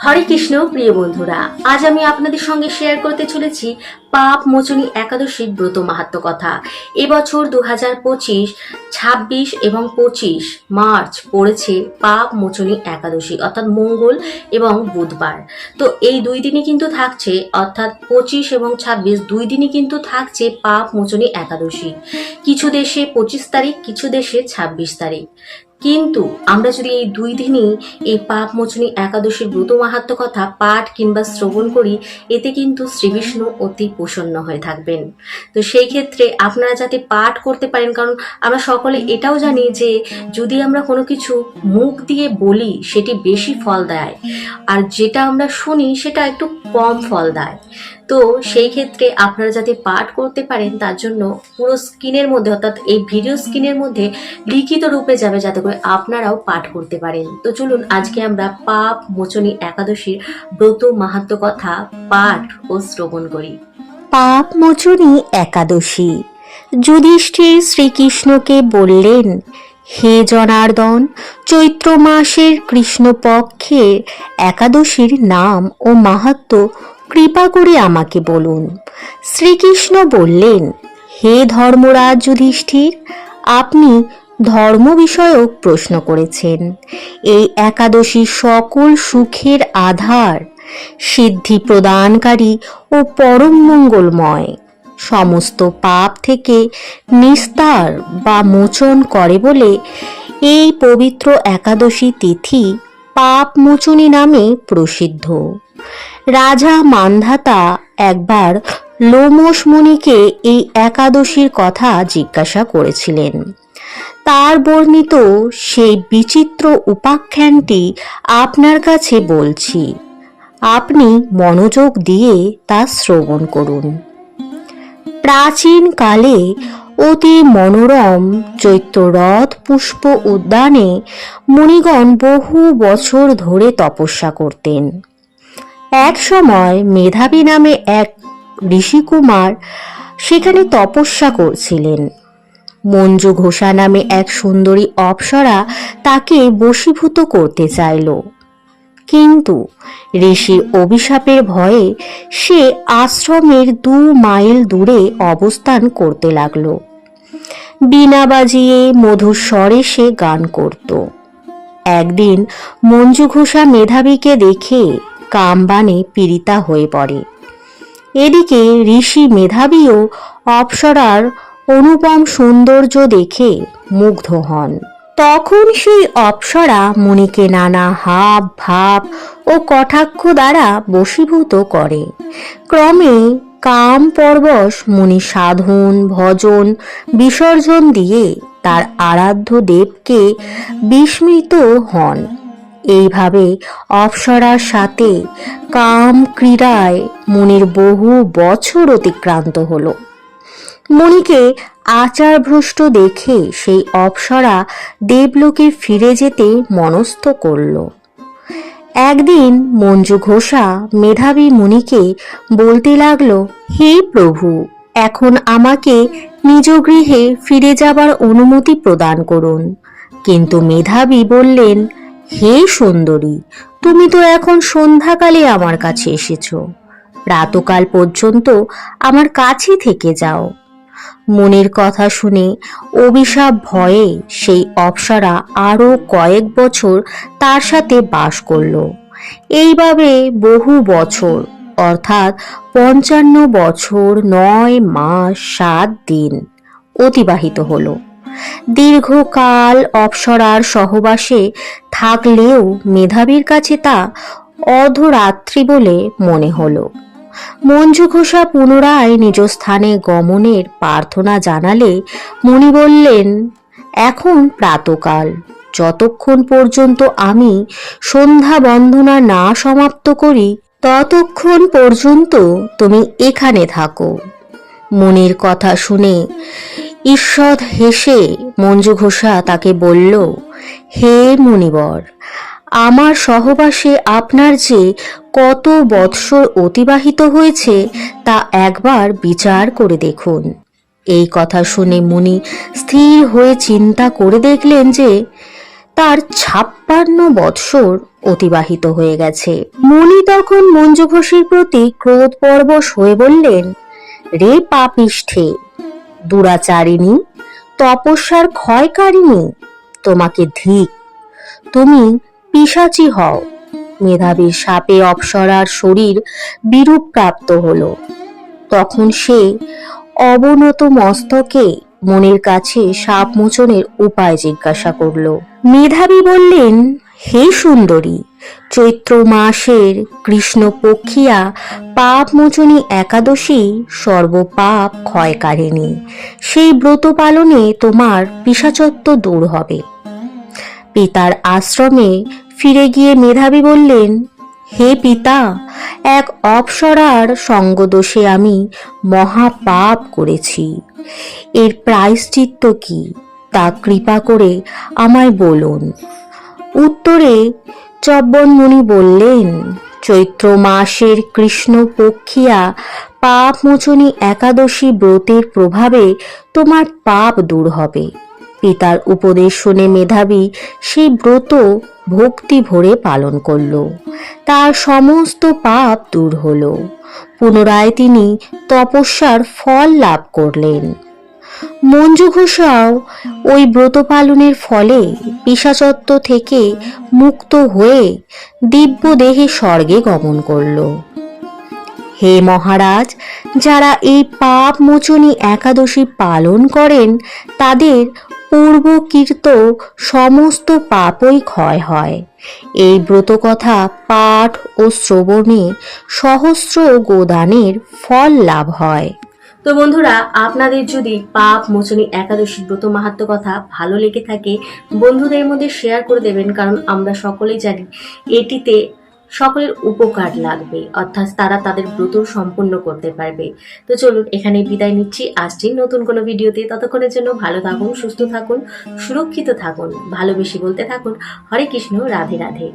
হরে কৃষ্ণ প্রিয় বন্ধুরা, আজ আমি আপনাদের সঙ্গে শেয়ার করতে চলেছি পাপ মোচনী একাদশীর ব্রত মাহাত্ম্য কথা। এবছর 2025, 26 এবং 25 মার্চ পড়েছে পাপ মোচনী একাদশী, অর্থাৎ মঙ্গল এবং বুধবার। তো এই দুই দিনই কিন্তু থাকছে, অর্থাৎ 25 এবং 26 দুই দিনই কিন্তু থাকছে পাপ মোচনী একাদশী। কিছু দেশে 25 তারিখ, কিছু দেশে 26 তারিখ। কিন্তু আমরা যদি এই দুই দিনই এই পাপ মোচনী একাদশীর ব্রত মাহাত্ম্য কথা পাঠ কিংবা শ্রবণ করি, এতে কিন্তু শ্রীবিষ্ণু অতি প্রসন্ন হয়ে থাকবেন। তো সেই ক্ষেত্রে আপনারা যাতে পাঠ করতে পারেন, কারণ আমরা সকলে এটাও জানি যে যদি আমরা কোনো কিছু মুখ দিয়ে বলি সেটি বেশি ফল দেয়, আর যেটা আমরা শুনি সেটা একটু কম ফল দেয়। তো সেই ক্ষেত্রে আপনারা যাতে পাঠ করতে পারেন তার জন্য পুরো স্ক্রিনের মধ্যে, অর্থাৎ এই ভিডিও স্ক্রিনের মধ্যে লিখিত রূপে যাবে, যাতে করে আপনারাও পাঠ করতে পারেন। তো চলুন আজকে আমরা পাপ মোচনী একাদশীর ব্রত মাহাত্ম্য কথা পাঠ ও শ্রবণ করি। পাপ মোচনী একাদশী। যুধিষ্ঠির শ্রীকৃষ্ণকে বললেন, হে জনার্দন, চৈত্র মাসের কৃষ্ণপক্ষের একাদশীর নাম ও মাহাত্ম্য কৃপা করে আমাকে বলুন। শ্রীকৃষ্ণ বললেন, হে ধর্মরাজ যুধিষ্ঠির, আপনি ধর্ম বিষয়ক প্রশ্ন করেছেন। এই একাদশী সকল সুখের আধার, সিদ্ধি প্রদানকারী ও পরম মঙ্গলময়, সমস্ত পাপ থেকে নিস্তার বা মোচন করে বলে এই পবিত্র একাদশী তিথি পাপ মোচনী নামে প্রসিদ্ধ। রাজা মান্ধাতা একবার লোমশ মুনিকে এই একাদশীর কথা জিজ্ঞাসা করেছিলেন। তার বর্ণিত সেই বিচিত্র উপাখ্যানটি আপনার কাছে বলছি, আপনি মনোযোগ দিয়ে তা শ্রবণ করুন। প্রাচীন কালে অতি মনোরম চৈত্ররথ পুষ্প উদ্যানে মুনিগণ বহু বছর ধরে তপস্যা করতেন। এক সময় মেধাবী নামে এক ঋষিকুমার সেখানে তপস্যা করছিলেন। মঞ্জু ঘোষা নামে এক সুন্দরী অপ্সরা তাকে বশীভূত করতে চাইল, কিন্তু ঋষির অভিশাপের ভয়ে সে আশ্রমের 2 মাইল দূরে অবস্থান করতে লাগলো। বীণা বাজিয়ে মধুর স্বরে সে গান করত। একদিন মঞ্জু ঘোষা মেধাবীকে দেখে কামবাণে পীড়িতা হয়ে পড়ে। এদিকে ঋষি মেধাবীও অপ্সরার অনুপম সৌন্দর্য দেখে মুগ্ধ হন। তখন সেই অপ্সরা মুনিকে নানা হাব ভাব ও কটাক্ষ দ্বারা বশীভূত করে। ক্রমে কাম পরবশ মুনি সাধন ভজন বিসর্জন দিয়ে তার আরাধ্য দেবকে বিস্মৃত হন। এইভাবে অপ্সরার সাথে কাম ক্রীড়ায় মুনির বহু বছর অতিক্রান্ত হলো। মুনিকে আচারভ্রষ্ট দেখে সেই অপ্সরা দেবলোকে ফিরে যেতে মনস্থ করল। একদিন মঞ্জু ঘোষা মেধাবী মুনিকে বলতে লাগলো, হে প্রভু, এখন আমাকে নিজ গৃহে ফিরে যাবার অনুমতি প্রদান করুন। কিন্তু মেধাবী বললেন, হে সুন্দরী, তুমি তো এখন সন্ধ্যাকালে আমার কাছে এসেছো, প্রাতকাল পর্যন্ত আমার কাছে থেকে যাও। মুনির কথা শুনে অভিশাপ ভয়ে সেই অপ্সরা আরো কয়েক বছর তার সাথে বাস করল। এইভাবে বহু বছর, অর্থাৎ 55 বছর 9 মাস 7 দিন অতিবাহিত হল। দীর্ঘকাল অপ্সরার সহবাসে থাকলেও মেধাবীর কাছে তা অর্ধরাত্রি বলে মনে হলো। মঞ্জু ঘোষা পুনরায় নিজ স্থানে গমনের প্রার্থনা জানালে মুনি বললেন, এখন প্রাতকাল, যতক্ষণ পর্যন্ত আমি সন্ধ্যা বন্দনা না সমাপ্ত করি ততক্ষণ পর্যন্ত তুমি এখানে থাকো। মুনির কথা শুনে ঈষৎ হেসে মঞ্জু ঘোষা তাকে বলল, হে মুনিবর, আমার সহবাসে আপনার যে কত বৎসর অতিবাহিত হয়েছে তা একবার বিচার করে দেখুন। এই কথা শুনে মুনি স্থির হয়ে চিন্তা করে দেখলেন যে তার 56 বৎসর অতিবাহিত হয়ে গেছে। মুনি তখন মঞ্জু ঘোষের প্রতি ক্রোধপরবশ হয়ে বললেন, রে পাপিষ্ঠে, দুরাচারিণী, তপস্যার ক্ষয়কারিণী, তোমাকে ধিক, তুমি পিশাচী হও। মেধাবীর শাপে অপ্সরার শরীর বিরূপ প্রাপ্ত হলো। তখন সে অবনত মস্তকে মনির কাছে শাপ মোচনের উপায় জিজ্ঞাসা করল। মেধাবী বললেন, হে সুন্দরী, চৈত্র মাসের কৃষ্ণপক্ষিয়া পাপ মোচনী একাদশী সর্বপাপ ক্ষয়কারিণী। সেই ব্রত পালনে তোমার পিশাচত্ব দূর হবে। পিতার আশ্রমে ফিরে গিয়ে মেধাবী বললেন, হে পিতা, এক অপ্সরার সঙ্গদোষে আমি মহাপাপ করেছি। এর প্রায়শ্চিত্ত কি তা কৃপা করে আমায় বলুন। উত্তরে চব্বন মুনি বললেন, চৈত্র মাসের কৃষ্ণপক্ষিয়া পাপ মোচনী একাদশী ব্রতের প্রভাবে তোমার পাপ দূর হবে। পিতার উপদেশ শুনে মেধাবী সেই ব্রত ভক্তি ভরে পালন করল। তার সমস্ত পাপ দূর হল। পুনরায় তিনি তপস্যার ফল লাভ করলেন। মঞ্জু ঘোষাও ওই ব্রত পালনের ফলে পিশাচত্ব থেকে মুক্ত হয়ে দিব্য দেহে স্বর্গে গমন করল। হে মহারাজ, যারা এই পাপ মোচনী একাদশী পালন করেন তাদের পূর্বকৃত সমস্ত পাপই ক্ষয় হয়। এই ব্রত কথা পাঠ ও শ্রবণে সহস্র গোদানের ফল লাভ হয়। তো বন্ধুরা, আপনাদের যদি পাপ মোচনী একাদশী ব্রত মাহাত্ম্য কথা ভালো লেগে থাকে বন্ধুদের মধ্যে শেয়ার করে দেবেন, কারণ আমরা সকলেই জানি এটিতে সকলের উপকার লাগবে, অর্থাৎ তারা তাদের ব্রত সম্পূর্ণ করতে পারবে। তো চলুন এখানে বিদায় নিচ্ছি, আসছি নতুন কোনো ভিডিওতে। ততক্ষণের জন্য ভালো থাকুন, সুস্থ থাকুন, সুরক্ষিত থাকুন, ভালোবেসে বলতে থাকুন হরে কৃষ্ণ, রাধে রাধে।